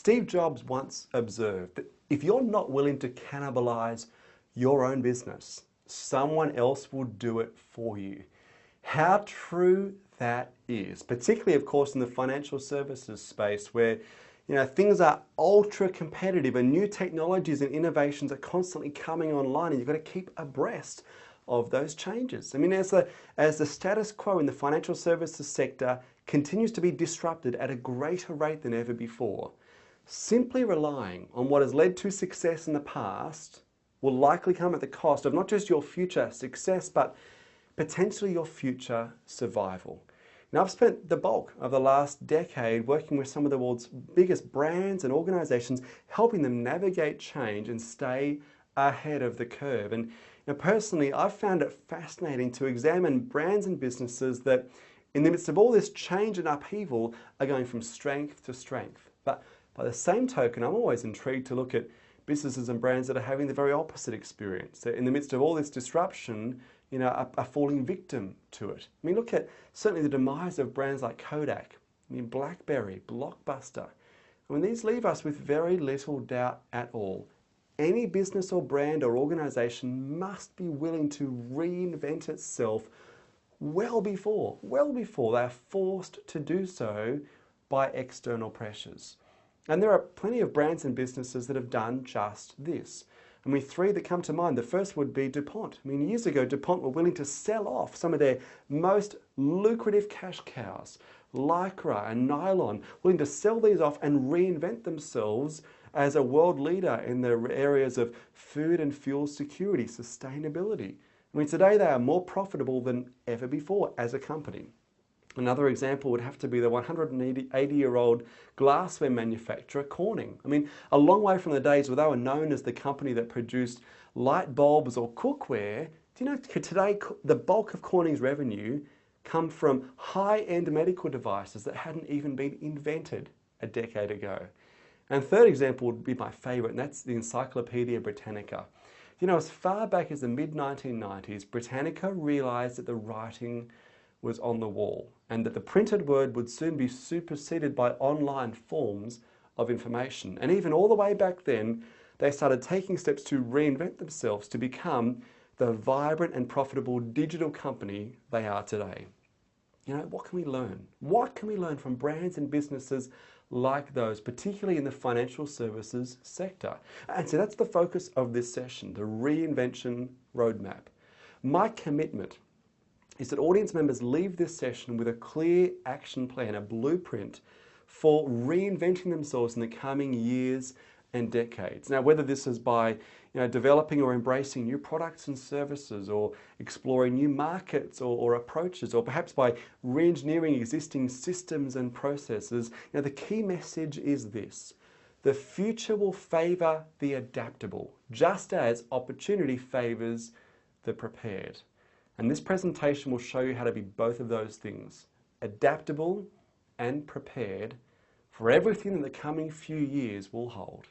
Steve Jobs once observed that if you're not willing to cannibalize your own business, someone else will do it for you. How true that is, particularly, of course, in the financial services space where things are ultra competitive and new technologies and innovations are constantly coming online, and you've got to keep abreast of those changes. I mean, as the status quo in the financial services sector continues to be disrupted at a greater rate than ever before, simply relying on what has led to success in the past will likely come at the cost of not just your future success, but potentially your future survival. Now, I've spent the bulk of the last decade working with some of the world's biggest brands and organizations, helping them navigate change and stay ahead of the curve. And personally, I've found it fascinating to examine brands and businesses that, in the midst of all this change and upheaval, are going from strength to strength. But by the same token, I'm always intrigued to look at businesses and brands that are having the very opposite experience. In the midst of all this disruption, are falling victim to it. I mean, look at certainly the demise of brands like Kodak, BlackBerry, Blockbuster. I mean, these leave us with very little doubt at all. Any business or brand or organization must be willing to reinvent itself well before they are forced to do so by external pressures. And there are plenty of brands and businesses that have done just this. I mean, three that come to mind. The first would be DuPont. I mean, years ago, DuPont were willing to sell off some of their most lucrative cash cows, Lycra and nylon, willing to sell these off and reinvent themselves as a world leader in the areas of food and fuel security, sustainability. I mean, today they are more profitable than ever before as a company. Another example would have to be the 180-year-old glassware manufacturer, Corning. I mean, a long way from the days where they were known as the company that produced light bulbs or cookware. Do you know today the bulk of Corning's revenue come from high-end medical devices that hadn't even been invented a decade ago? And third example would be my favorite, and that's the Encyclopedia Britannica. As far back as the mid-1990s, Britannica realized that the writing was on the wall and that the printed word would soon be superseded by online forms of information. And even all the way back then, they started taking steps to reinvent themselves to become the vibrant and profitable digital company they are today. What can we learn? What can we learn from brands and businesses like those, particularly in the financial services sector? And so that's the focus of this session, the Reinvention Roadmap. My commitment is that audience members leave this session with a clear action plan, a blueprint for reinventing themselves in the coming years and decades. Now, whether this is by developing or embracing new products and services, or exploring new markets or approaches, or perhaps by re-engineering existing systems and processes, the key message is this: the future will favor the adaptable, just as opportunity favors the prepared. And this presentation will show you how to be both of those things, adaptable and prepared for everything that the coming few years will hold.